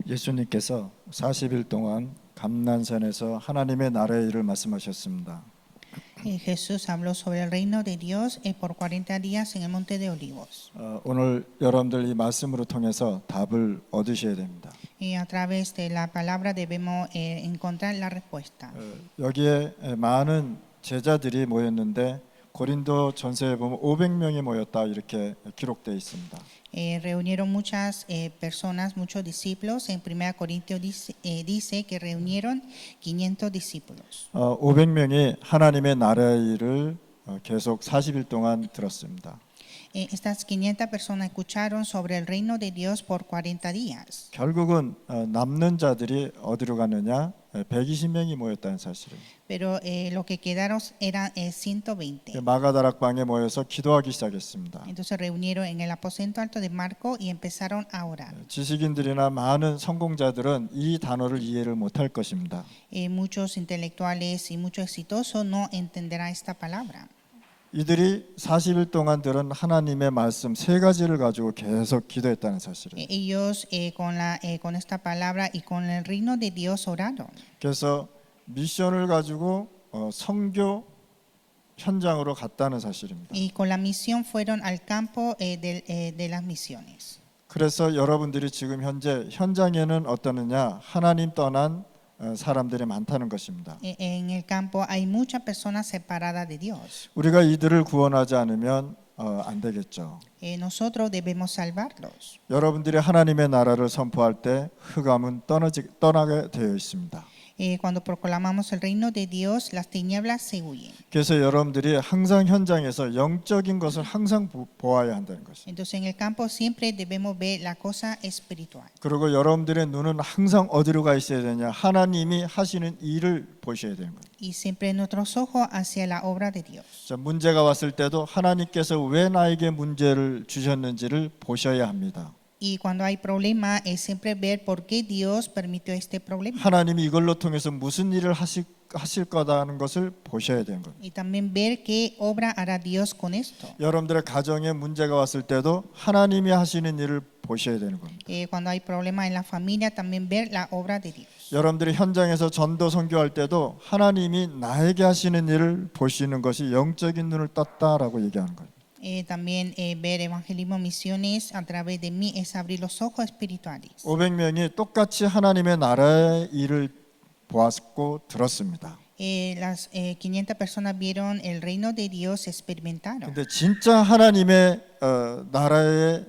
예수님께서 40일 동안 감난산에서 하나님의 나라의 일을 말씀하셨습니다. Jesús habló sobre el reino de Dios por 40 días en el monte de Olivos. 오늘 여러분들 이 말씀으로 통해서 답을 얻으셔야 됩니다. Y a través de la palabra debemos encontrar la respuesta. 여기에 많은 제자들이 모였는데 고린도 전서에 보면 500명이 모였다 이렇게 기록되어 있습니다. Reunieron muchas personas, muchos discípulos. En 1 Corintios dice que reunieron 500 discípulos. 500명이 하나님의 나라의 일을 계속 40일 동안 들었습니다. Estas 500 personas escucharon sobre el reino de Dios por 40 días. 결국은 남는 자들이 어디로 갔느냐? 120명이 모였다는 사실을. Pero lo que quedaron eran 120. 마가다락방에 모여서 기도하기 시작했습니다. Entonces reunieron en el aposento alto de Marco y empezaron a orar. 지식인들이나 많은 성공자들은 이 단어를 이해를 못할 것입니다. Muchos intelectuales y muchos exitosos no entenderán esta palabra. 이들이 40일 동안 들은 하나님의 말씀 세 가지를 가지고 계속 기도했다는 사실을. Ellos con esta palabra y con el reino de Dios oraron. 그래서 미션을 가지고 선교 현장으로 갔다는 사실입니다. Y con la misión fueron al campo de las misiones. 그래서 여러분들이 지금 현재 현장에는 어떠느냐? 하나님 떠난 사람들이 많다는 것입니다. En el campo hay muchas personas separadas de Dios. 우리가 이들을 구원하지 않으면 안 되겠죠. Nosotros debemos salvarlos. 여러분들이 하나님의 나라를 선포할 때 흑암은 떠나게 되어 있습니다. Cuando proclamamos el reino de Dios, las tinieblas se huyen. 그래서 여러분들이 항상 현장에서 영적인 것을 항상 보아야 한다는 것입니다. Entonces en el campo siempre debemos ver la cosa espiritual. 그리고 여러분들의 눈은 항상 어디로 가 있어야 되냐? 하나님이 하시는 일을 보셔야 되는 거예요. Y siempre nuestros ojos hacia la obra de Dios. 자, 문제가 왔을 때도 하나님께서 왜 나에게 문제를 주셨는지를 보셔야 합니다. Y cuando hay problema es siempre ver por qué Dios permitió este problema. 하나님이 이걸로 통해서 무슨 일을 하실 거다는 것을 보셔야 되는 거예요. Y también ver qué obra hará Dios con esto. 여러분들의 가정에 문제가 왔을 때도 하나님이 하시는 일을 보셔야 되는 겁니다. Cuando hay problema en la familia también ver la obra de Dios. 여러분들이 현장에서 전도 선교할 때도 하나님이 나에게 하시는 일을 보시는 것이 영적인 눈을 떴다라고 얘기하는 거예요. También ver evangelismo, misiones a través de mí es abrir los ojos espirituales. 500명이 똑같이 하나님의 나라의 일을 보았고 들었습니다. Las 500 personas vieron el reino de Dios, experimentaron. 근데 진짜 하나님의 나라의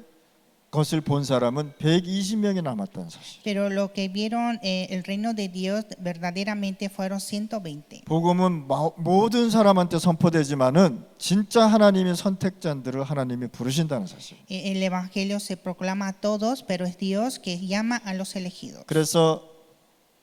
것을 본 사람은 120명이 남았다는 사실. Pero lo que vieron el reino de Dios verdaderamente fueron 120. 복음은 모든 사람한테 선포되지만은 진짜 하나님의 선택자들을 하나님이 부르신다는 사실. El evangelio se proclama a todos, pero es Dios que llama a los elegidos. 그래서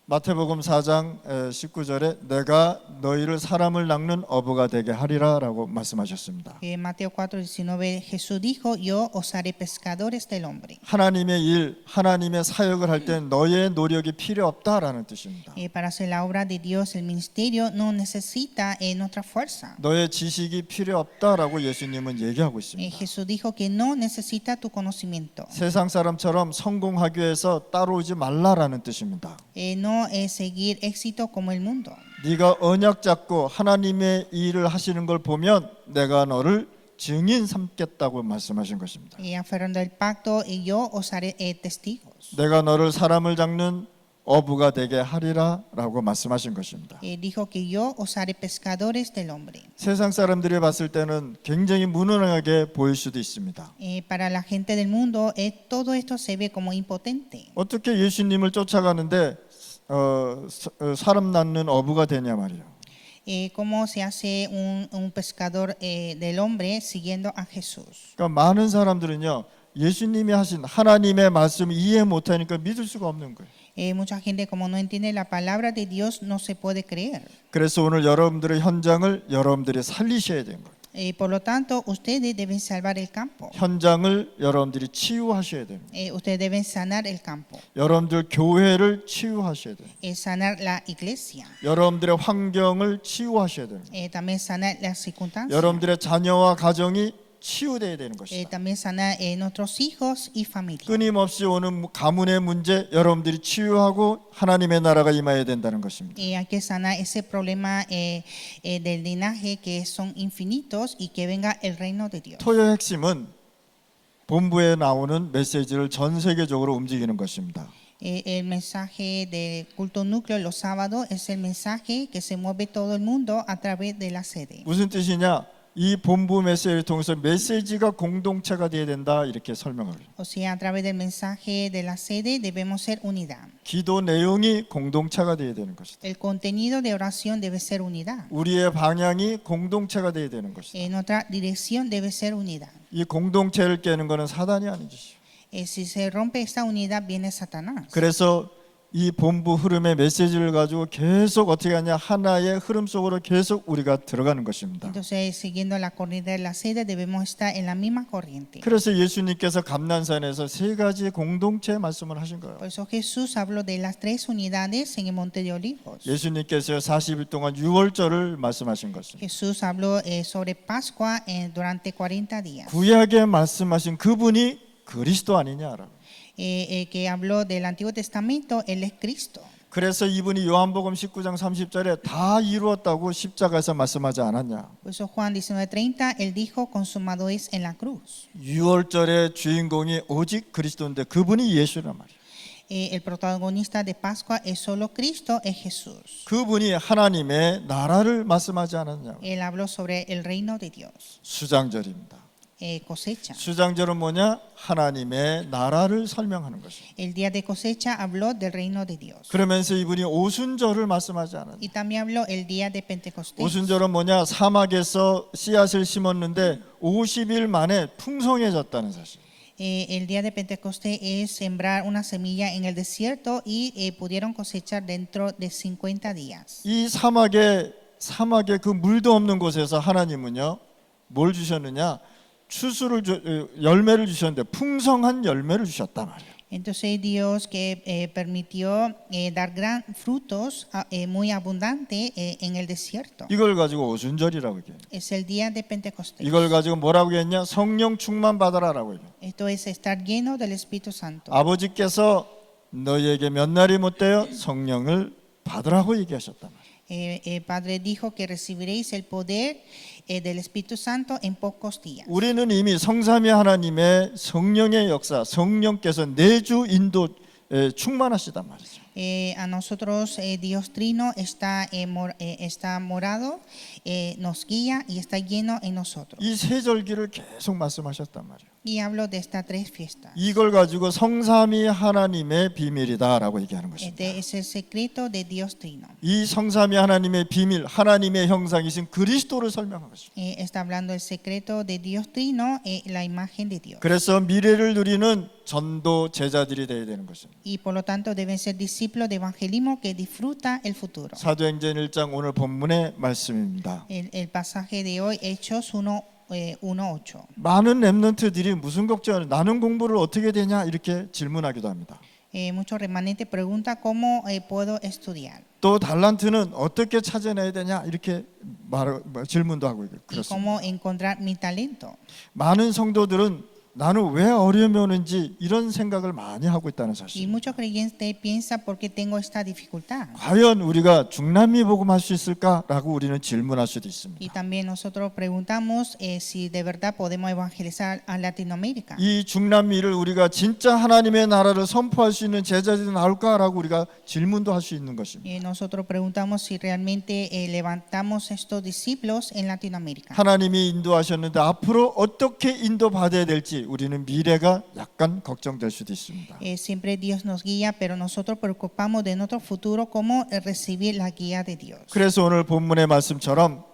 마태복음 4장 19절에 내가 너희를 사람을 낚는 어부가 되게 하리라라고 말씀하셨습니다. Mateo 4:19 Jesús dijo, yo os haré pescadores del hombre. 하나님의 일, 하나님의 사역을 할 때 너의 노력이 필요 없다라는 뜻입니다. Para hacer la obra de Dios, el ministerio no necesita nuestra fuerza. 너의 지식이 필요 없다라고 예수님은 얘기하고 있습니다. Jesús dijo que no necesita tu conocimiento. 세상 사람처럼 성공하기 위해서 따라오지 말라라는 뜻입니다. No seguir éxito como el mundo. 네가 언약 잡고 하나님의 일을 하시는 걸 보면 내가 너를 증인 삼겠다고 말씀하신 것입니다. Aferrando el pacto, yo os haré testigos. 내가 너를 사람을 잡는 어부가 되게 하리라라고 말씀하신 것입니다. Dijo que yo os haré pescadores del hombre. 세상 사람들이 봤을 때는 굉장히 무능하게 보일 수도 있습니다. Para la gente del mundo, todo esto se ve como impotente. 어떻게 예수님을 쫓아가는데 사람 낳는 어부가 되냐 말이에요. Cómo se hace un pescador del hombre siguiendo a Jesús. 그러니까 많은 사람들은요 예수님이 하신 하나님의 말씀 이해 못하니까 믿을 수가 없는 거예요. Mucha gente como no entiende la palabra de Dios no se puede creer. 그래서 오늘 여러분들의 현장을 여러분들이 살리셔야 되는 거예요. Por lo tanto, ustedes deben salvar el campo. 현장을 여러분들이 치유하셔야 됩니다. Ustedes deben sanar el campo. 여러분들 교회를 치유하셔야 돼요. Sanar la iglesia. 여러분들의 환경을 치유하셔야 됩니다. También sanar las circunstancias. 여러분들의 자녀와 가정이 치유돼야 되는 것이다. también sanar nuestros hijos y familia. 끊임없이 오는 가문의 문제 여러분들이 치유하고 하나님의 나라가 임해야 된다는 것입니다. Hay que sanar ese problema del linaje que son infinitos y que venga el reino de Dios. 토요의 핵심은 본부에 나오는 메시지를 전 세계적으로 움직이는 것입니다. El mensaje del culto núcleo los sábados es el mensaje que se mueve todo el mundo a través de la sede. 무슨 뜻이냐? 이 본부 메시지를 통해서 메시지가 공동체가 되어야 된다 이렇게 설명을 해요. O sea, a través del mensaje de la sede debemos ser unidad. 기도 내용이 공동체가 되어야 되는 것이다. El contenido de oración debe ser unidad. 우리의 방향이 공동체가 되어야 되는 것이다. Nuestra dirección debe ser unidad. 이 공동체를 깨는 것은 사단이 아니지. Si se rompe esta unidad viene Satanás. 그래서 이 본부 흐름의 메시지를 가지고 계속 어떻게 하냐 하나의 흐름 속으로 계속 우리가 들어가는 것입니다. Entonces, siguiendo la corriente de la sede, debemos estar en la misma corriente. 그래서 예수님께서 감난산에서 세 가지 공동체 말씀을 하신 거예요. Por eso Jesús habló de las tres unidades en el Monte de Olivos. 예수님께서 40일 동안 유월절을 말씀하신 것은 Jesús habló sobre Pascua durante 40 días. 구약에 말씀하신 그분이 그리스도 아니냐라고. Que habló del Antiguo Testamento, Él es Cristo. 그래서 이분이 요한복음 19장 30절에 다 이루었다고 십자가에서 말씀하지 않았냐. Por eso Juan 19:30, Él dijo, consumado es en la cruz. 유월절의 주인공이 오직 그리스도인데 그분이 예수란 말이에요. El protagonista de Pascua es solo Cristo, es Jesús. 그분이 하나님의 나라를 말씀하지 않았냐. Él habló sobre el reino de Dios. 수장절입니다. Cosecha. 수장절은 뭐냐? 하나님의 나라를 설명하는 것입니다. El día de cosecha habló del reino de Dios. 그러면서 이분이 오순절을 말씀하지 않았냐. Y también habló el día de Pentecostés. 오순절은 뭐냐? 사막에서 씨앗을 심었는데 50일 만에 풍성해졌다는 사실. El día de Pentecostés es sembrar una semilla en el desierto y pudieron cosechar dentro de 50 días. 이 사막에 그 물도 없는 곳에서 하나님은요 뭘 주셨느냐? 열매를 주셨는데 풍성한 열매를 주셨단 말이에요. Entonces Dios que permitió dar gran frutos muy abundante en el desierto. 이걸 가지고 오순절이라고 얘기해요. Es el día de Pentecostés. 이걸 가지고 뭐라고 했냐? 성령 충만 받아라라고 해요. Esto es estar lleno del Espíritu Santo. 아버지께서 너희에게 몇 날이 못되어 성령을 받으라고 얘기하셨단 말이에요. El Padre dijo que recibiréis el poder del Espíritu Santo en pocos días. 우리는 이미 성삼위 하나님의 성령의 역사, 성령께서 내주 인도에 충만하시단 말이죠. A nosotros Dios Trino está morado, nos guía y está lleno en nosotros. 이 세 절기를 계속 말씀하셨단 말이에요. Y hablo de estas tres fiestas. 이걸 가지고 성삼위 하나님의 비밀이다라고 얘기하는 것입니다. Este es el secreto de Dios Trino. 이 성삼위 하나님의 비밀, 하나님의 형상이신 그리스도를 설명한 것입니다. Está hablando del secreto de Dios Trino, la imagen de Dios. 그래서 미래를 누리는 전도 제자들이 되어야 되는 것입니다. Y por lo tanto deben ser discípulos de evangelismo que disfruta el futuro. 사도행전 1장 오늘 본문의 말씀입니다. El pasaje de hoy, Hechos 1:8. 많은 렘넌트들이 무슨 걱정을 나는 공부를 어떻게 되냐 이렇게 질문하기도 합니다. Muchos remanentes preguntan cómo puedo estudiar 또 달란트는 어떻게 찾아내야 되냐 이렇게 질문도 하고 y 그렇습니다. cómo encontrar mi talento. 많은 성도들은 나는 왜 어려움이 오는지 이런 생각을 많이 하고 있다는 Y 사실. muchos creyentes piensan por qué tengo esta dificultad. 과연 우리가 중남미 복음할 수 있을까라고 우리는 질문할 수도 Y 있습니다. también nosotros preguntamos si de verdad podemos evangelizar a Latinoamérica. 이 중남미를 우리가 진짜 하나님의 나라를 선포할 수 있는 제자들이 나올까라고 우리가 질문도 할 수 있는 것입니다. Y nosotros preguntamos si realmente levantamos estos discípulos en Latinoamérica. 하나님이 인도하셨는데 앞으로 어떻게 인도받아야 될지 우리는 미래가 약간 걱정될 수도 있습니다. Siempre Dios nos guía, pero nosotros preocupamos de nuestro futuro, cómo recibir la guía de Dios. 그래서 오늘 본문의 말씀처럼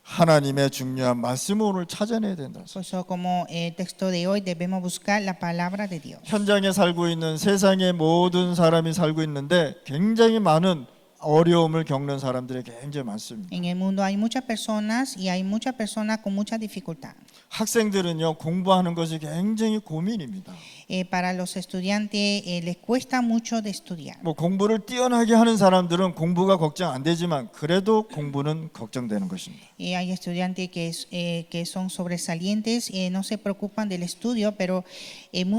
하나님의 중요한 말씀을 오늘 찾아내야 된다. Por eso, como el texto de hoy, debemos buscar la palabra de Dios. 현장에 살고 있는 세상의 모든 사람이 살고 있는데 굉장히 많은 어려움을 겪는 사람들이 굉장히 많습니다. En el mundo hay muchas personas y hay muchas personas con mucha dificultad. 학생들은요 공부하는 것이 굉장히 고민입니다. Para los estudiantes les cuesta mucho de estudiar. 뭐 공부를 뛰어나게 하는 사람들은 공부가 걱정 안 되지만 그래도 공부는 걱정되는 것입니다. Hay estudiantes que son sobresalientes, no se preocupan del estudio, pero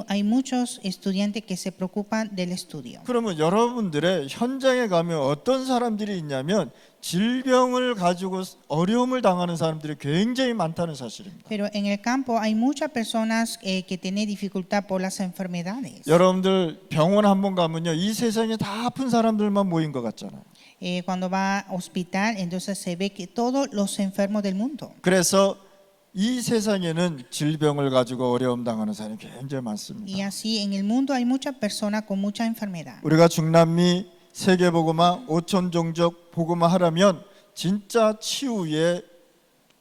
hay muchos estudiantes que se preocupan del estudio. 그러면 여러분들의 현장에 가면 어떤 사람들이 있냐면 질병을 가지고 어려움을 당하는 사람들이 굉장히 많다는 사실입니다. Pero en el campo hay muchas personas que tienen dificultad por las enfermedades. 여러분들 병원 한번 가면요 이 세상에 다 아픈 사람들만 모인 것 같잖아요. Cuando va a hospital, entonces se ve que todos los enfermos del mundo. 그래서 이 세상에는 질병을 가지고 어려움 당하는 사람이 굉장히 Y 많습니다. así en el mundo hay muchas personas con mucha enfermedad. 우리가 중남미 세계복음화 5천 종족 복음화 하려면 진짜 치유의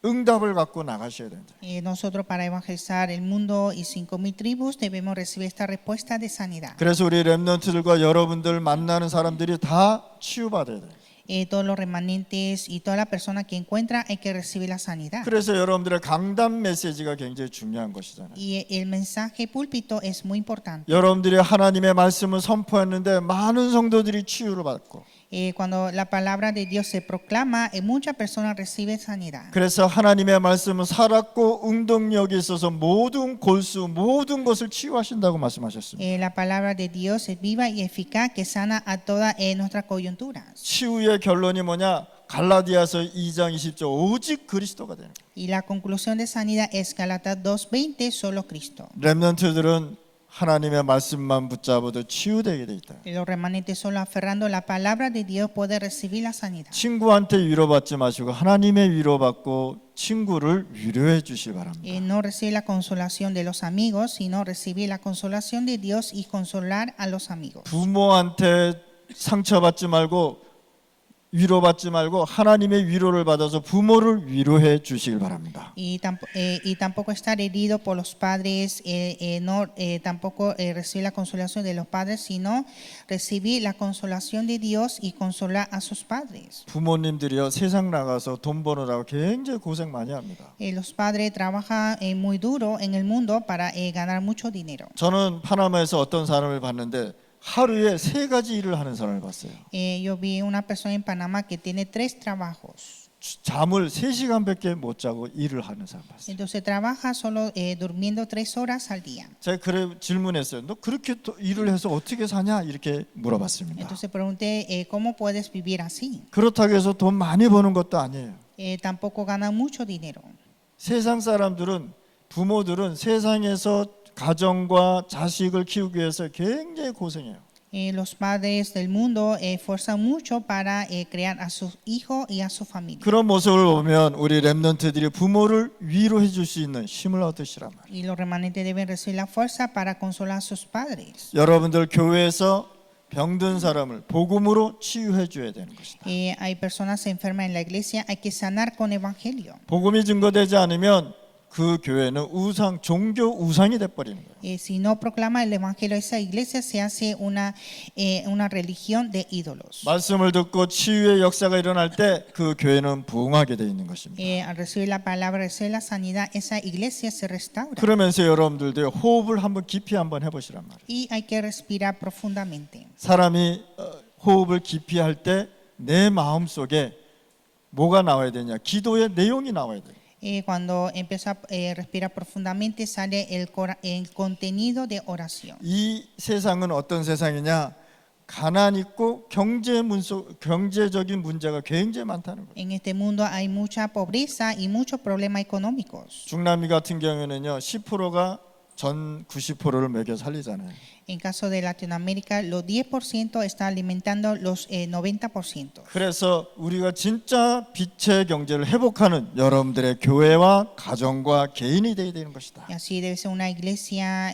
응답을 갖고 나가셔야 된다. Nosotros para evangelizar el mundo y 5,000 tribus debemos recibir esta respuesta de sanidad. 그래서 우리 렘넌트들과 여러분들 만나는 사람들이 다 치유받아야 돼요. Todos los remanentes y toda la persona que encuentra hay que recibir la sanidad. 그래서 여러분들의 강단 메시지가 굉장히 중요한 것이잖아요. Y el mensaje púlpito es muy importante. 여러분들이 하나님의 말씀을 선포했는데 많은 성도들이 치유를 받고 Cuando la palabra de Dios se proclama, muchas personas reciben sanidad. 그래서 하나님의 말씀은 살았고 응동력이 있어서 모든 골수 모든 것을 치유하신다고 말씀하셨습니다. La palabra de Dios es viva y eficaz que sana a todas nuestras coyunturas. 치유의 결론이 뭐냐? 갈라디아서 2장 20절 오직 그리스도가 되는 거예요. Y la conclusión de sanidad es Gálatas 2:20, solo Cristo. 렘넌트들은 하나님의 말씀만 붙잡아도 치유되게 돼 있다. Los remanentes solo aferrando la palabra de Dios puede recibir la sanidad. 친구한테 위로받지 마시고 하나님의 위로받고 친구를 위로해 주시기 바랍니다. No recibir la consolación de los amigos, sino recibir la consolación de Dios y consolar a los amigos. 부모한테 상처받지 말고 위로받지 말고 하나님의 위로를 받아서 부모를 위로해 주시길 바랍니다. Y tampoco estar herido por los padres, tampoco recibir la consolación de los padres, sino recibir la consolación de Dios y consolar a sus padres. 부모님들이요 세상 나가서 돈 버느라고 굉장히 고생 많이 합니다. Los padres trabajan muy duro en el mundo para ganar mucho dinero. 저는 파나마에서 어떤 사람을 봤는데 하루에 3가지 일을 하는 사람을 봤어요. Yo vi una persona en Panamá que tiene 3 trabajos. 잠을 3시간밖에 못 자고 일을 하는 사람 봤어요. Entonces trabaja solo durmiendo 3 horas al día. 제가 그래 질문했어요. 너 그렇게 또 일을 해서 어떻게 사냐? 이렇게 물어봤습니다. Entonces pregunté, ¿cómo puedes vivir así? 그렇다고 해서 돈 많이 버는 것도 아니에요. Tampoco ganan mucho dinero. 세상 사람들은 부모들은 세상에서 가정과 자식을 키우기 위해서 굉장히 고생해요. Los padres del mundo esfuerzan mucho para criar a sus hijos y a su familia. 그런 모습을 보면 우리 렘넌트들이 부모를 위로해 줄 수 있는 힘을 얻으시란 말이에요. Y los remanentes deben recibir la fuerza para consolar a sus padres. 여러분들 교회에서 병든 사람을 복음으로 치유해 줘야 되는 것이다. Hay personas enfermas en la iglesia, hay que sanar con evangelio. 복음이 증거되지 않으면 그 교회는 우상, 종교 우상이 돼버리는 거예요. Si no proclama el evangelio, esa iglesia se hace una religión de ídolos. 말씀을 듣고 치유의 역사가 일어날 때 그 교회는 부흥하게 돼 있는 것입니다. Al recibir la palabra, recibir la sanidad, esa iglesia se restaura. 그러면서 여러분들도 호흡을 한번 깊이 한번 해보시란 말이에요. Y hay que respirar profundamente. 사람이 호흡을 깊이 할 때 내 마음 속에 뭐가 나와야 되냐? 기도의 내용이 나와야 돼요. Cuando empieza a respirar profundamente, sale el contenido de oración. 이 세상은 어떤 세상이냐? 가난 있고 경제적인 문제가 굉장히 많다는 거예요. En este mundo hay mucha pobreza y muchos problemas económicos. 중남미 같은 경우에는요, 10%가 전 90%를 먹여 살리잖아요. En caso de Latinoamérica, los 10% está alimentando los 90%. 그래서 우리가 진짜 빛의 경제를 회복하는 여러분들의 교회와 가정과 개인이 되어야 되는 것이다. Y así debe ser una iglesia,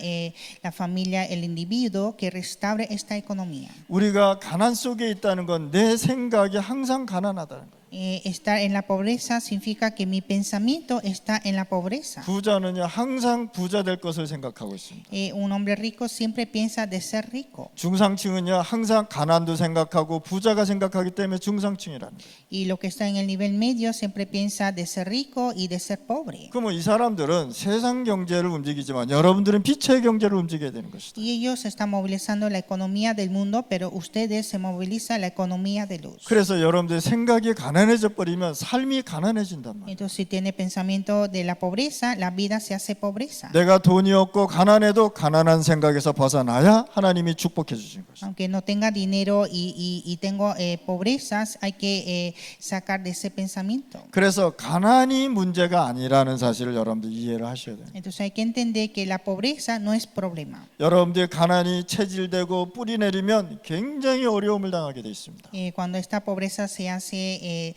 la familia, el individuo que restaure esta economía. 우리가 가난 속에 있다는 건 내 생각이 항상 가난하다는 거예요. Estar en la pobreza significa que mi pensamiento está en la pobreza. 부자는요 항상 부자 될 것을 생각하고 있습니다. Un hombre rico siempre piensa de ser rico. 중상층은요 항상 가난도 생각하고 부자가 생각하기 때문에 중상층이라는 거예요. Y lo que está en el nivel medio siempre piensa de ser rico y de ser pobre. 그러면 이 사람들은 세상 경제를 움직이지만 여러분들은 빛의 경제를 움직여야 되는 것이다. Y ellos están movilizando la economía del mundo, pero ustedes se moviliza la economía de luz. 그래서 여러분들 생각이 가난해져 버리면 삶이 가난해진단 말이에요. Entonces, si tiene pensamiento de la pobreza, la vida se hace pobreza. 내가 돈이 없고 가난해도 가난한 생각에서 벗어나야 하나님이 축복해 주신 것이다. Aunque no tenga dinero y tengo pobrezas, hay que sacar de ese pensamiento. 그래서 가난이 문제가 아니라는 사실을 여러분들 이해를 하셔야 돼요. Entonces hay que entender que la pobreza no es problema. 여러분들 가난이 체질되고 뿌리 내리면 굉장히 어려움을 당하게 돼 있습니다. Cuando esta pobreza se hace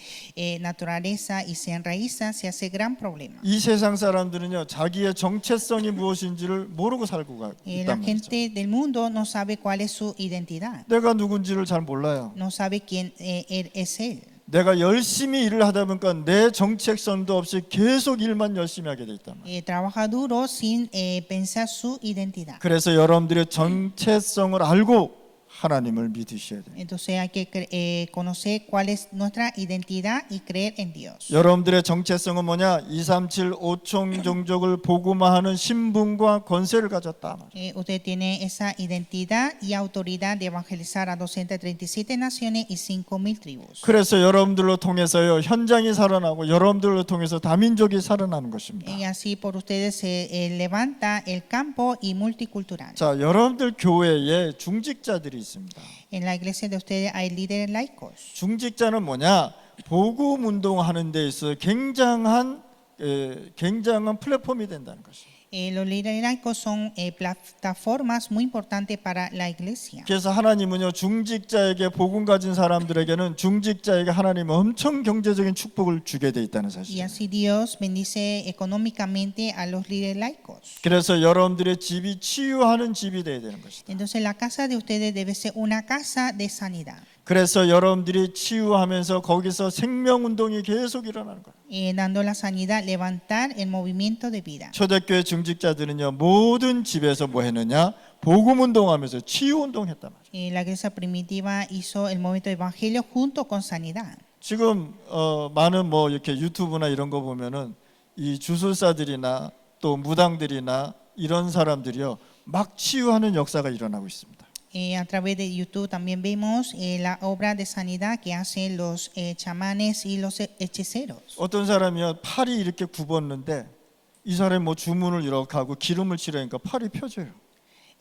naturaleza y se enraiza, se hace gran problema. 이 세상 사람들은요 자기의 정체성이 무엇인지를 모르고 살고 La 있단 말이죠. gente del mundo no sabe cuál es su identidad, 내가 누군지를 잘 몰라요. no sabe quién es él. 내가 열심히 일을 하다 보니까 내 정체성도 없이 계속 일만 열심히 하게 돼 있단 말이에요. Trabaja duro sin pensar su identidad. 그래서 여러분들의 정체성을 알고 하나님을 믿으셔야 돼요. Entonces hay que conocer cuál es nuestra identidad y creer en Dios. 여러분들의 정체성은 뭐냐? 237 5총 종족을 복음화하는 신분과 권세를 가졌다. Usted tiene esa identidad y autoridad de evangelizar a 237 naciones y 5,000 tribus. 그래서 여러분들로 통해서요 현장이 살아나고 여러분들로 통해서 다민족이 살아나는 것입니다. Y así por ustedes se levanta el campo y multicultural. 자, 여러분들 교회에 중직자들이 있습니다. En la iglesia de ustedes hay líderes laicos. 중직자는 뭐냐? 복음 운동하는 데 있어 굉장한 플랫폼이 된다는 것입니다. Los líderes laicos son plataformas muy importantes para la iglesia. 그래서 하나님은요 중직자에게 복음 가진 사람들에게는 중직자에게 하나님은 엄청 경제적인 축복을 주게 돼 있다는 Y 사실이에요. así Dios bendice económicamente a los líderes laicos. 그래서 여러분들의 집이 치유하는 집이 돼야 되는 것이다. Entonces la casa de ustedes debe ser una casa de sanidad. 그래서 여러분들이 치유하면서 거기서 생명 운동이 계속 일어나는 거예요. Dando la sanidad, levantar el movimiento de vida. 초대교회 중직자들은요 모든 집에서 뭐 했느냐? 복음 운동하면서 치유 운동했단 말이에요. La iglesia primitiva hizo el movimiento de evangelio junto con sanidad. 지금 많은 뭐 이렇게 유튜브나 이런 거 보면은 이 주술사들이나 또 무당들이나 이런 사람들이요 막 치유하는 역사가 일어나고 있습니다. A través de YouTube también vemos la obra de sanidad que hacen los chamanes y los hechiceros. 어떤 사람이요 팔이 이렇게 굽었는데 이 사람이 뭐 주문을 이렇게 하고 기름을 칠하니까 팔이 펴져요.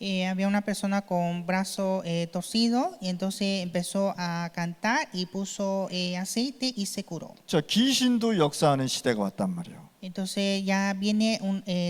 Había una persona con brazo torcido y entonces empezó a cantar y puso aceite y se curó. 자 귀신도 역사하는 시대가 왔단 말이에요. Entonces ya viene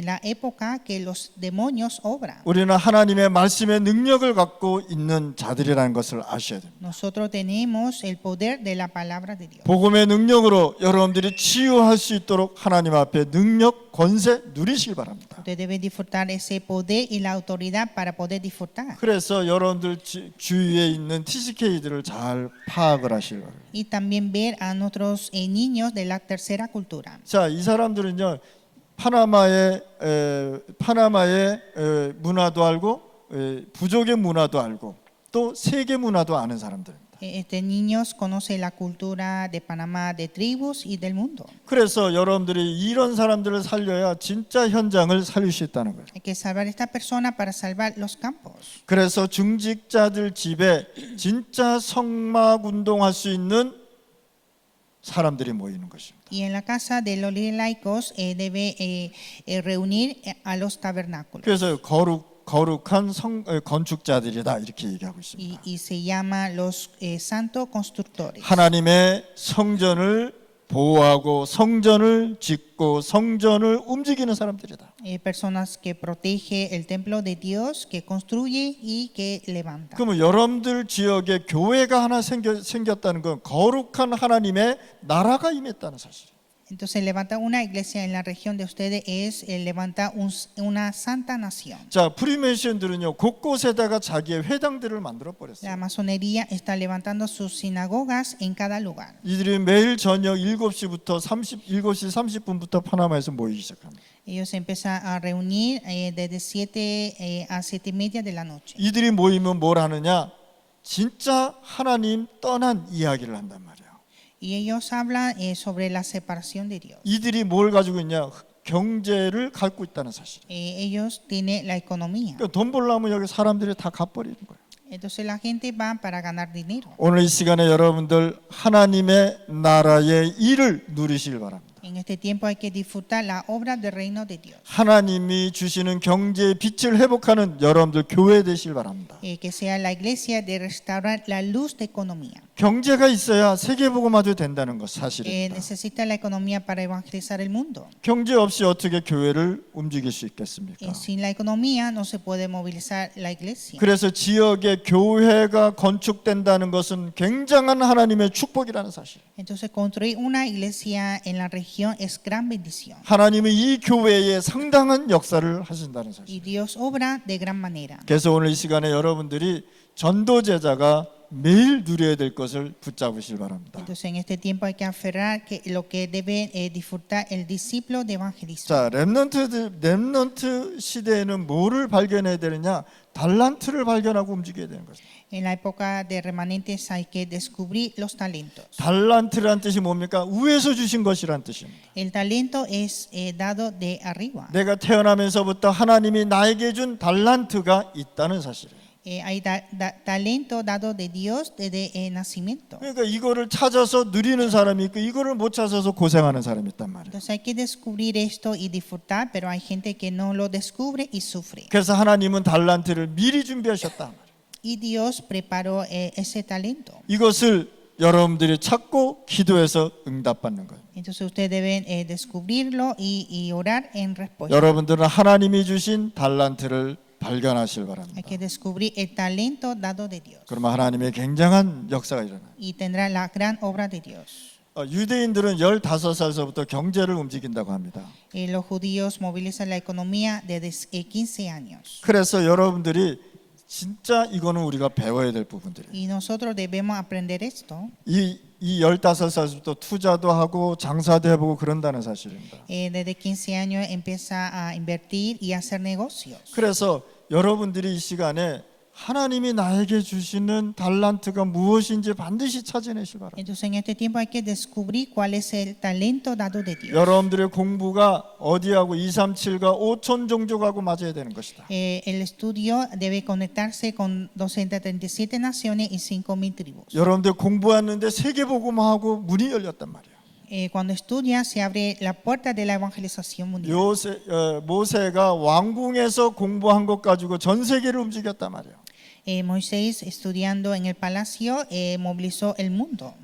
la época que los demonios obran. 우리는 하나님의 말씀의 능력을 갖고 있는 자들이라는 것을 아셔야 됩니다. Nosotros tenemos el poder de la palabra de Dios. 복음의 능력으로 여러분들이 치유할 수 있도록 하나님 앞에 능력, 권세 누리시길 바랍니다. Usted debe disfrutar ese poder y la autoridad para poder disfrutar. 그래서 여러분들 주위에 있는 TCK들을 잘 파악을 하시길 바랍니다. Y también ver a nuestros niños de la tercera cultura. 자, 이 사람들은요 파나마의 문화도 알고 부족의 문화도 알고 또 세계 문화도 아는 사람들입니다. Niños conocen la cultura de Panamá, de tribus y del mundo. 그래서 여러분들이 이런 사람들을 살려야 진짜 현장을 살릴 수 있다는 거예요. Hay que salvar a esta persona para salvar los campos. 그래서 중직자들 집에 진짜 성막 운동할 수 있는 사람들이 모이는 것입니다. Y en la casa de los líderes laicos debe reunir a los tabernáculos. 그래서 거룩한 건축자들이다 이렇게 얘기하고 있습니다. Y se llama los santos constructores. 하나님의 성전을 보호하고 성전을 짓고 성전을 움직이는 사람들이다. Personas que protege el templo de Dios, que construye y que levanta. 그러면 여러분들 지역에 교회가 하나 생겼다는 건 거룩한 하나님의 나라가 임했다는 사실이에요. Entonces levanta una iglesia en la región de ustedes es levanta una santa nación. 자, 프리메이션들은요 곳곳에다가 자기의 회당들을 만들어 La 버렸어요. masonería está levantando sus sinagogas en cada lugar. 이들이 매일 저녁 7시부터 7시 30분부터 파나마에서 모이기 시작합니다. Ellos empiezan a reunir desde 7 a 7:30 de la noche. 이들이 모이면 뭘 하느냐? 진짜 하나님 떠난 이야기를 한단 말이에요. Y ellos hablan sobre la separación de Dios. 이들이 뭘 가지고 있냐? 경제를 갖고 있다는 사실. Ellos tienen la economía. 그러니까 돈 벌려면 여기 사람들이 다 갚버리는 거예요. Entonces la gente va para ganar dinero. 오늘 이 시간에 여러분들 하나님의 나라의 일을 누리시길 바랍니다. En este tiempo hay que disfrutar la obra del reino de Dios. 하나님이 주시는 경제의 빛을 회복하는 여러분들 교회 되시길 바랍니다. Que sea la iglesia de restaurar la luz de economía. 경제가 있어야 세계복음화도 된다는 것 사실입니다. Necesita la economía para evangelizar el mundo. 경제 없이 어떻게 교회를 움직일 수 있겠습니까? Sin la economía no se puede movilizar la iglesia. 그래서 지역에 교회가 건축된다는 것은 굉장한 하나님의 축복이라는 사실. Entonces construir una iglesia en la región es gran bendición. 하나님은 이 교회에 상당한 역사를 하신다는 사실. Y Dios obra de gran manera. 그래서 오늘 이 시간에 여러분들이 전도 제자가 매일 누려야 될 것을 붙잡으시길 바랍니다. Entonces en este tiempo hay que aferrar que lo que debe disfrutar el discípulo de evangelismo. 자, 렘넌트 시대에는 뭐를 발견해야 되느냐? 달란트를 발견하고 움직여야 되는 것입니다. En la época de remanentes hay que descubrir los talentos. 달란트란 뜻이 뭡니까? 위에서 주신 것이란 뜻입니다. El talento es dado de arriba. 내가 태어나면서부터 하나님이 나에게 준 달란트가 있다는 사실이에요. Hay talento dado de Dios desde el nacimiento. 그러니까 이거를 찾아서 누리는 사람이 있고 이거를 못 찾아서 고생하는 사람이 있단 말이에요. Entonces hay que descubrir esto y disfrutar, pero hay gente que no lo descubre y sufre. 그래서 하나님은 달란트를 미리 준비하셨다 말이에요. Y Dios preparó ese talento. 이것을 여러분들이 찾고 기도해서 응답받는 거예요. Entonces ustedes deben descubrirlo y orar en respuesta. 여러분들은 하나님이 주신 달란트를 발견하시길 바랍니다. Hay que descubrir el talento dado de Dios. 그러면 하나님의 굉장한 역사가 일어나요. Y tendrá la gran obra de Dios. 유대인들은 15살서부터 경제를 움직인다고 합니다. Los judíos movilizan la economía desde 15 años. 그래서 여러분들이 진짜 이거는 우리가 배워야 될 부분들이에요. Y nosotros debemos aprender esto. 이 15살부터 투자도 하고 장사도 해보고 그런다는 사실입니다. Desde 15 años empieza a invertir y a hacer negocios. 그래서 여러분들이 이 시간에 하나님이 나에게 주시는 달란트가 무엇인지 반드시 찾아내시기 바랍니다. Entonces en este tiempo hay que descubrir cuál es el talento dado de Dios. 여러분들의 공부가 어디하고 237과 5천 종족하고 맞아야 되는 것이다. El estudio debe conectarse con 237 naciones y 5,000 tribus. 여러분들 공부하는데 세계복음화하고 문이 열렸단 말이에요. Cuando estudia se abre la puerta de la evangelización mundial. 모세가 왕궁에서 공부한 것 가지고 전 세계를 움직였단 말이에요. Moisés estudiando en el palacio movilizó el mundo.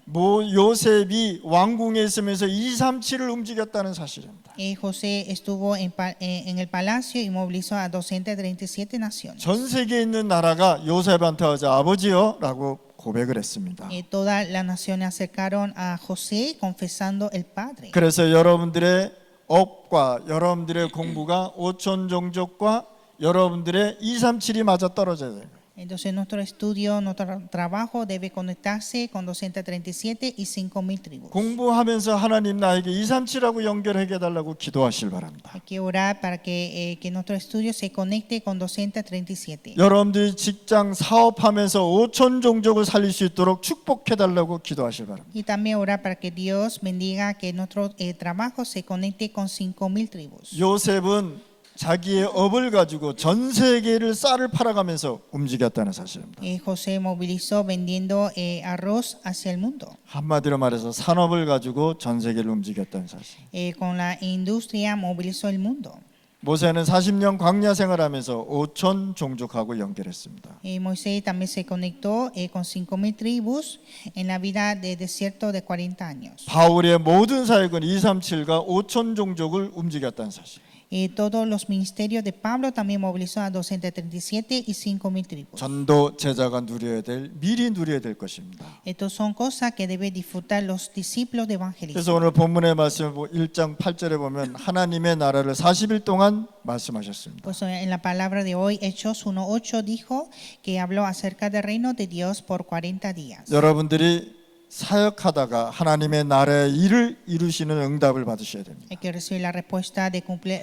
요셉이 왕궁에 있으면서 237을 움직였다는 사실입니다. José estuvo en el palacio y movilizó a 237 naciones. 전 세계에 있는 나라가 요셉한테 하자 아버지요라고 고백을 했습니다. Todas las naciones acercaron a José confesando el Padre. 그래서 여러분들의 업과 여러분들의 공부가 5천 종족과 여러분들의 237이 맞아 떨어져야 돼요. Entonces nuestro estudio, nuestro trabajo debe conectarse con 237 y 5,000 tribus. 공부하면서 하나님 나에게 237하고 연결해 달라고 기도하시길 바랍니다. Hay que orar para que nuestro estudio se conecte con 237. 여러분들이 직장 사업하면서 5천 종족을 살릴 수 있도록 축복해 달라고 기도하시길 바랍니다. Y también orar para que Dios bendiga que nuestro trabajo se conecte con 5,000 tribus. 요셉은 자기의 업을 가지고 전 세계를 쌀을 팔아가면서 움직였다는 사실입니다. José movilizó vendiendo arroz hacia el mundo. 한마디로 말해서 산업을 가지고 전 세계를 움직였다는 사실. Con la industria movilizó el mundo. 모세는 40년 광야 생활하면서 5천 종족하고 연결했습니다. Moisés también se conectó con 5,000 tribus en la vida de desierto de 40 años. 바울의 모든 사역은 237과 5천 종족을 움직였다는 사실. Todos los ministerios de Pablo también movilizó a 237 y 5,000 tribus. 전도 제자가 누려야 될 미리 누려야 될 것입니다. Estas son cosas que deben disfrutar los discípulos de evangelismo. 그래서 오늘 본문의 말씀 1장 8절에 보면 하나님의 나라를 40일 동안 말씀하셨습니다. Pues en la palabra de hoy, Hechos 1:8 dijo que habló acerca del reino de Dios por 40 días. 여러분들이 사역하다가 하나님의 나라의 일을 이루시는 응답을 받으셔야 됩니다. Hay que recibir la respuesta de cumplir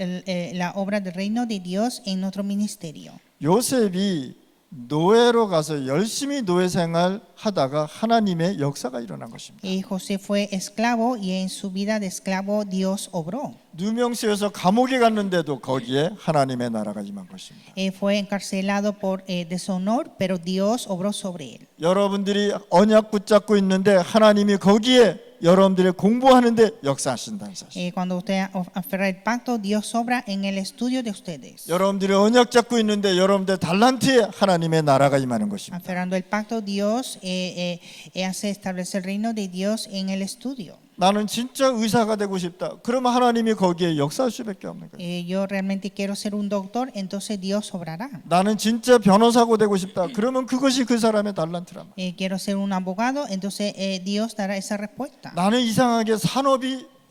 la obra del reino de Dios en nuestro ministerio. 요셉이 노예로 가서 열심히 노예 생활 하다가 하나님의 역사가 일어난 것입니다. José fue esclavo y en su vida de esclavo Dios obró. 누명수에서 감옥에 갔는데도 거기에 하나님의 나라가 임한 것입니다. Fue encarcelado por deshonor, pero Dios obró sobre él. 여러분들이 언약 붙잡고 있는데 하나님이 거기에 여러분들이 공부하는데 역사하신다는 사실. Cuando usted aferra el pacto, Dios obra en el estudio de ustedes. 여러분들이 언약 잡고 있는데 여러분들 달란트에 하나님의 나라가 임하는 것입니다. Aferrando el pacto, Dios hace establecer el reino de Dios en el estudio. 나는 진짜 의사가 되고 싶다. 그러면 하나님이 거기에 역사할 수밖에 없는 거예요. Yo realmente quiero ser un doctor, entonces Dios obrará. 나는 진짜 변호사가 되고 싶다. 그러면 그것이 그 사람의 달란트란 말이에요. Quiero ser un abogado, entonces Dios dará esa respuesta. 나는 이상하게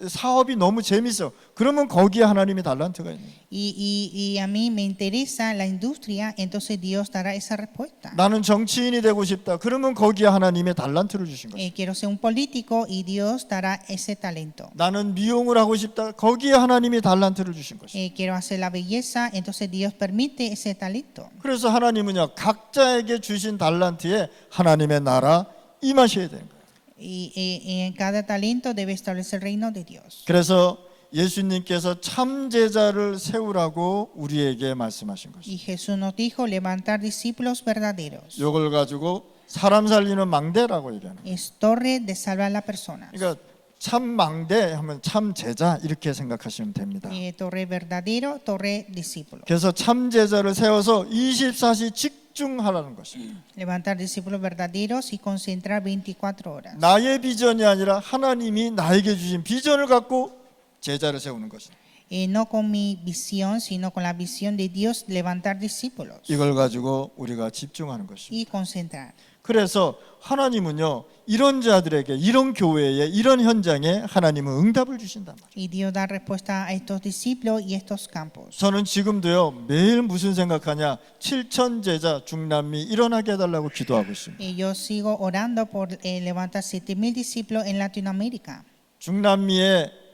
사업이 너무 재밌어. 그러면 거기에 하나님의 달란트가 있는 거예요. Y a mí me interesa la industria, entonces Dios dará esa respuesta. 나는 정치인이 되고 싶다. 그러면 거기에 하나님의 달란트를 주신 거예요. Quiero ser un político y Dios dará ese talento. 나는 미용을 하고 싶다. 거기에 하나님이 달란트를 주신 것이에요. Quiero hacer la belleza, entonces Dios permite ese talento. 그래서 하나님은요, 각자에게 주신 달란트에 하나님의 나라 임하셔야 되는 거예요. Y en cada talento debe establecer el reino de Dios. 그래서 예수님께서 참 제자를 세우라고 우리에게 말씀하신 것이죠. Y Jesús nos dijo levantar discípulos verdaderos. 이걸 가지고 사람 살리는 망대라고 얘기하는 거예요. Es torre de salvar a la persona. 그러니까 참 망대 하면 참 제자 이렇게 생각하시면 됩니다. Torre verdadero, torre discípulo. 그래서 참 제자를 세워서 24시 집중하라는 것입니다. Levantar discípulos verdaderos y concentrar 24 horas. 나의 비전이 아니라 하나님이 나에게 주신 비전을 갖고 제자를 세우는 것입니다. No con mi visión, sino con la visión de Dios, levantar discípulos 이걸 가지고 우리가 집중하는 것입니다. y concentrar. 그래서 하나님은요, 이런 자들에게, 이런 교회에, 이런 현장에 하나님은 응답을 주신단 말이에요. Y Dios da respuesta a estos discípulos y estos campos. 저는 지금도요, 매일 무슨 생각하냐, 7천 제자 중남미 일어나게 해달라고 기도하고 있습니다. Y yo sigo orando por levantar 7,000 discípulos en Latinoamérica. 중남미에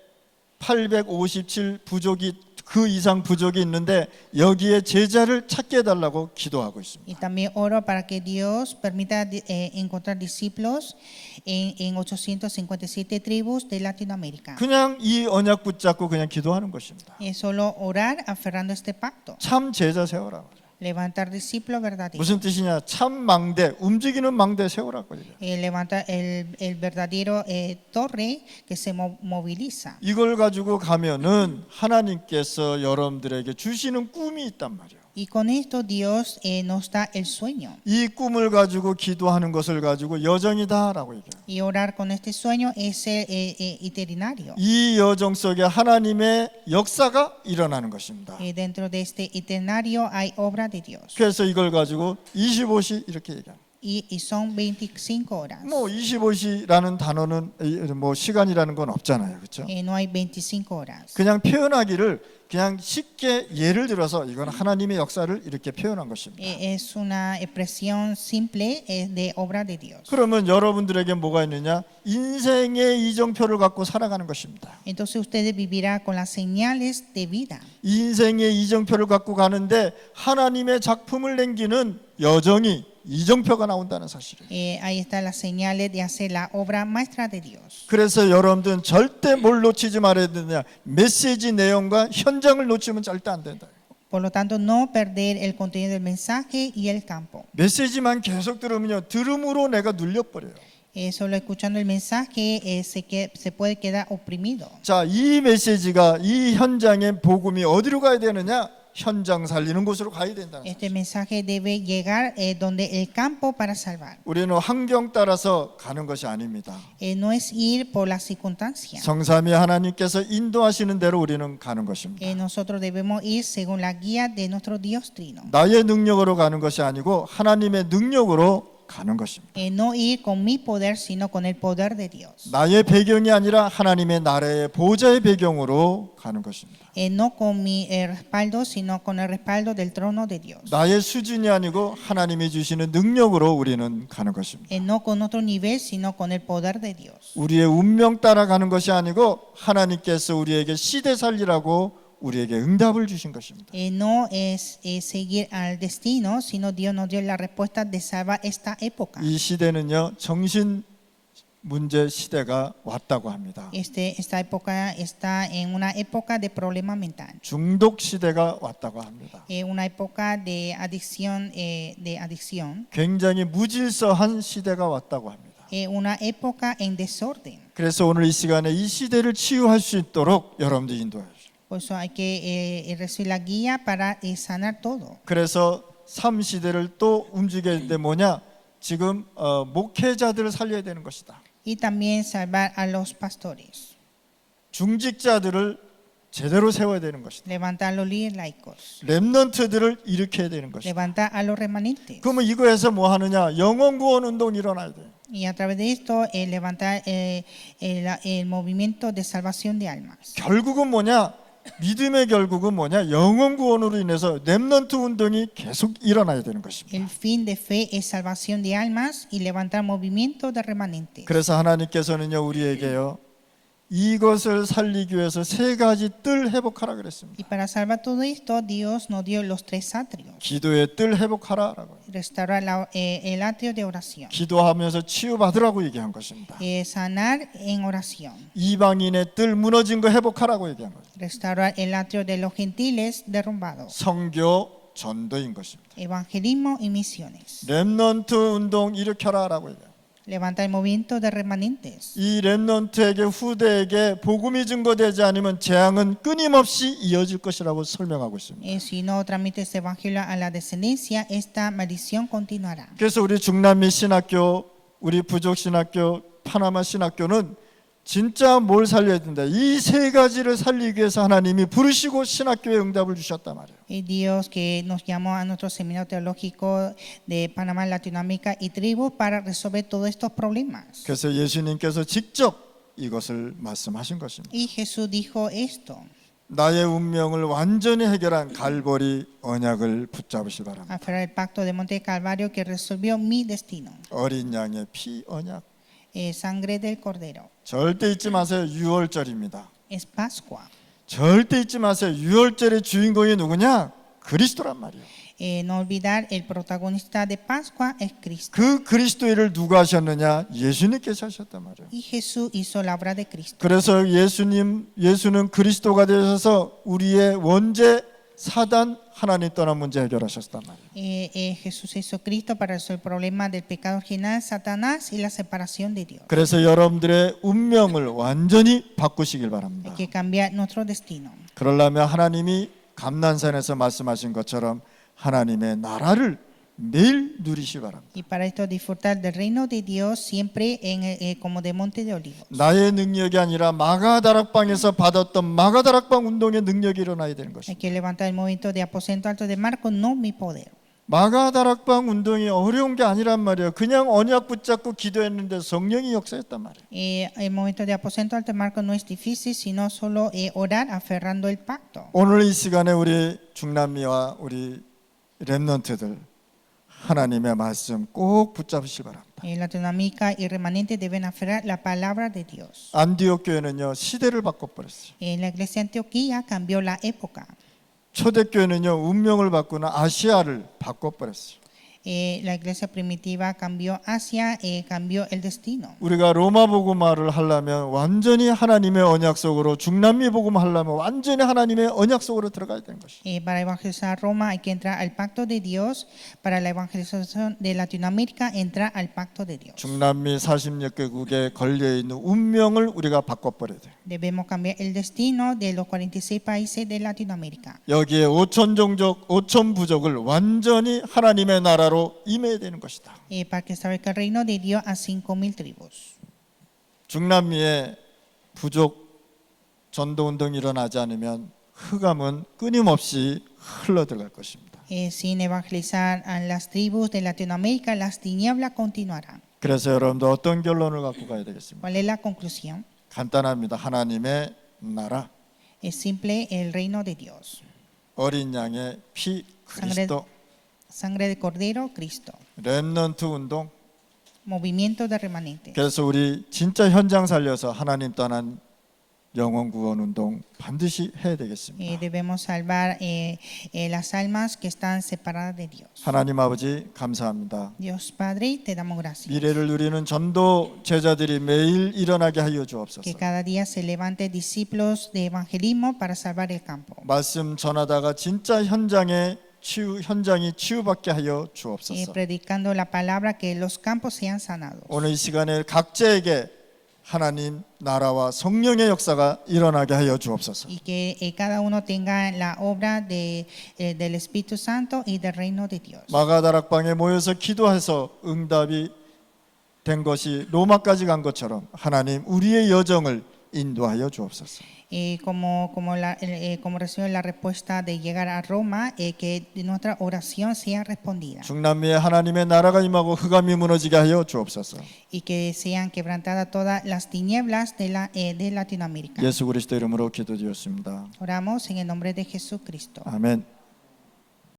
857 부족이 그 이상 부족이 있는데 여기에 제자를 찾게 해달라고 기도하고 있습니다. Y también oro para que Dios permita encontrar discípulos en 857 tribus de Latinoamérica. 그냥 이 언약 붙잡고 그냥 기도하는 것입니다. Es solo orar aferrando este pacto. 참 제자 세워라. Levantar discípulos verdaderos. 무슨 뜻이냐? 참 망대, 움직이는 망대 세우라고 얘기해요. Levantar el verdadero torre que se moviliza. 이걸 가지고 가면은 하나님께서 여러분들에게 주시는 꿈이 있단 말이에요. Y con esto Dios nos da el sueño. 이 꿈을 가지고 기도하는 것을 가지고 여정이다라고 얘기해요. Y orar con este sueño es itinerario. 이 여정 속에 하나님의 역사가 일어나는 것입니다. Dentro de este itinerario hay obra de Dios. 그래서 이걸 가지고 25시 이렇게 얘기해요. Y son 25 horas. 뭐 25시라는 단어는 뭐 시간이라는 건 없잖아요, 그렇죠? No hay 25 horas. 그냥 표현하기를 그냥 쉽게 예를 들어서 이건 하나님의 역사를 이렇게 표현한 것입니다. Es una expresión simple de obra de Dios. 그러면 여러분들에게 뭐가 있느냐? 인생의 이정표를 갖고 살아가는 것입니다. Entonces ustedes vivirán con las señales de vida. 인생의 이정표를 갖고 가는데 하나님의 작품을 남기는 여정이 이정표가 나온다는 사실이에요. Ahí están las señales de hacer la obra maestra de Dios. 그래서 여러분들은 절대 뭘 놓치지 말아야 되느냐? 메시지 내용과 현장을 놓치면 절대 안 된다. Por lo tanto, no perder el contenido del mensaje y el campo. 메시지만 계속 들으면요, 들음으로 내가 눌려버려요. Solo escuchando el mensaje se puede quedar oprimido. 자, 이 메시지가 이 현장의 복음이 어디로 가야 되느냐? 현장 살리는 곳으로 가야 된다는 Este 사실. mensaje debe llegar donde el campo para salvar. 우리는 환경 따라서 가는 것이 아닙니다. No es ir por las circunstancias. 성삼위 하나님께서 인도하시는 대로 우리는 가는 것입니다. Nosotros debemos ir según la guía de nuestro Dios Trino. 나의 능력으로 가는 것이 아니고 하나님의 능력으로 가는 것입니다. No ir con mi poder, sino con el poder de Dios. 나의 배경이 아니라 하나님의 나라의 보좌의 배경으로 가는 것입니다. No con mi respaldo, sino con el respaldo del trono de Dios. 나의 수준이 아니고 하나님이 주시는 능력으로 우리는 가는 것입니다. No con otro nivel, sino con el poder de Dios. 우리의 운명 따라가는 것이 아니고 하나님께서 우리에게 시대 살리라고 우리에게 응답을 주신 것입니다. No es seguir al destino, sino Dios nos dio la respuesta de salvar esta época. 이 시대는요, 정신 문제 시대가 왔다고 합니다. Esta época está en una época de problema mental, 중독 시대가 왔다고 합니다. una época de adicción, 굉장히 무질서한 시대가 왔다고 합니다. una época en desorden. 그래서 오늘 이 시간에 이 시대를 치유할 수 있도록 여러분들 인도해 주십시오. Por eso hay que recibir la guía para sanar todo. 그래서 3시대를 또 움직여야 되는데 뭐냐? 지금 목회자들을 살려야 되는 것이다. Y también salvar a los pastores, 중직자들을 제대로 세워야 되는 것이다. levantar a los líderes laicos, 렘넌트들을 일으켜야 되는 것이다. levantar a los remanentes. 그러면 이거에서 뭐 하느냐? 영혼 구원 운동이 일어나야 돼요. Y a través de esto, levantar el movimiento de salvación de almas. 결국은 뭐냐? 믿음의 결국은 뭐냐? 영혼 구원으로 인해서 렘넌트 운동이 계속 일어나야 되는 것입니다. El fin de fe es salvación de almas y levantar movimiento de remanentes. 그래서 하나님께서는요, 우리에게요, 이것을 살리기 위해서 세 가지 뜰 회복하라 그랬습니다. Y para salvar todo esto, Dios nos dio los tres atrios. 기도의 뜰 회복하라라고. Restaurar el atrio de oración. 기도하면서 치유받으라고 얘기한 것입니다. Sanar en oración. 이방인의 뜰 무너진 거 회복하라고 얘기한 것입니다. Restaurar el atrio de los gentiles derrumbados. 선교 전도인 것입니다. Evangelismo y misiones. 렘넌트 운동 일으켜라라고 얘기해요. Levantar el movimiento de remanentes. 이 렘넌트에게 후대에게 복음이 증거되지 않으면 재앙은 끊임없이 이어질 것이라고 설명하고 있습니다. Si no transmite este evangelio a la descendencia, esta maldición continuará. 그래서 우리 중남미 신학교, 우리 부족 신학교, 파나마 신학교는 진짜 뭘 살려야 된다. 이 세 가지를 살리기 위해서 하나님이 부르시고 신학교에 응답을 주셨단 말이에요. Dios que nos llamó a nuestro seminario teológico de Panamá, Latinoamérica y tribu para resolver todos estos problemas. 그래서 예수님께서 직접 이것을 말씀하신 것입니다. Y Jesús dijo esto: 나의 운명을 완전히 해결한 갈보리 언약을 붙잡으시기 바랍니다. aferrar el pacto de Monte Calvario que resolvió mi destino. 어린 양의 피 언약. Sangre del Cordero. 절대 잊지 마세요. 6월절입니다. Es Pascua. 절대 잊지 마세요. 6월절의 주인공이 누구냐? 그리스도란 말이에요. No olvidar, el protagonista de Pascua es Cristo. 그 그리스도를 누가 하셨느냐? 예수님께서 하셨단 말이에요. Y Jesús hizo la obra de Cristo. 그래서 예수는 그리스도가 되셔서 우리의 원죄, 사단, 하나님 떠난 문제 해결하셨단 말이에요. Jesús hizo Cristo para resolver el problema del pecado original, Satanás y la separación de Dios. 그래서 여러분들의 운명을 완전히 바꾸시길 바랍니다. Hay que cambiar nuestro destino. 그러려면 하나님이 감난산에서 말씀하신 것처럼 하나님의 나라를 매일 누리시기 바랍니다. Y para esto disfrutar del reino de Dios siempre como de Monte de Olivos. 나의 능력이 아니라 마가다락방에서 받았던 마가다락방 운동의 능력이 일어나야 되는 Hay 것입니다. que levantar el movimiento de aposento alto de Marcos, no mi poder. 마가다락방 운동이 어려운 게 아니란 말이에요. 그냥 언약 붙잡고 기도했는데 성령이 역사했단 말이에요. El movimiento de aposento alto de Marcos no es difícil, sino solo orar aferrando el pacto. 오늘 이 시간에 우리 중남미와 우리 렘넌트들 하나님의 말씀 꼭 붙잡으시기 바랍니다. Latinoamérica y remanentes deben aferrar la palabra de Dios. 안디옥 교회는요 시대를 바꿔버렸어요. La iglesia de Antioquía cambió la época. 초대교회는요 운명을 바꾸는 아시아를 바꿔버렸어요. La iglesia primitiva cambió cambió el destino. 우리가 로마 복음화를 하려면 완전히 하나님의 언약 속으로, 중남미 복음화 하려면 완전히 하나님의 언약 속으로 들어가야 되는 것이에요. Para evangelizar Roma hay que entrar al pacto de Dios. Para la evangelización de Latinoamérica, entrar al pacto de Dios. 중남미 40여 개국에 걸려 있는 운명을 우리가 바꿔버려야 돼요. Debemos cambiar el destino de los 46 países de Latinoamérica. 여기에 5천 종족, 5천 부족을 완전히 하나님의 나라로 임해야 되는 것이다. Para que establezca el reino de Dios a 5,000 tribus. 중남미에 부족 전도 운동이 일어나지 않으면 흑암은 끊임없이 흘러들어갈 것입니다. Sin evangelizar a las tribus de Latinoamérica, las tinieblas continuarán. 그래서 여러분들 어떤 결론을 갖고 가야 되겠습니까? ¿Cuál es la conclusión? 간단합니다. 하나님의 나라, Es simple, el reino de Dios. 어린 양의 피, 그리스도, Sangre de cordero, Cristo. 렘넌트 운동. Movimiento de remanente. 그래서 우리 진짜 현장 살려서 하나님 떠난 영혼 구원 운동 반드시 해야 되겠습니다. Debemos salvar las almas que están separadas de Dios. 하나님 아버지 감사합니다. Dios Padre, te damos gracias. 미래를 누리는 전도 제자들이 매일 일어나게 하여 주옵소서. Que cada día se levante discípulos de evangelismo para salvar el campo. 말씀 전하다가 진짜 현장이 치유받게 하여 주옵소서. Predicando la palabra, que los campos sean sanados. 오늘 이 시간에 각자에게 하나님 나라와 성령의 역사가 일어나게 하여 주옵소서. Y que cada uno tenga la obra del Espíritu Santo y del reino de Dios. 마가다락방에 모여서 기도해서 응답이 된 것이 로마까지 간 것처럼 하나님 우리의 여정을 인도하여 주옵소서. Como recibe la respuesta de llegar a Roma, que nuestra oración sea respondida. 중남미에 하나님의 나라가 임하고 흑암이 무너지게 하여 주옵소서. Y que sean quebrantadas todas las tinieblas de Latinoamérica. 예수 그리스도 이름으로 기도드렸습니다. Oramos en el nombre de Jesucristo. 아멘.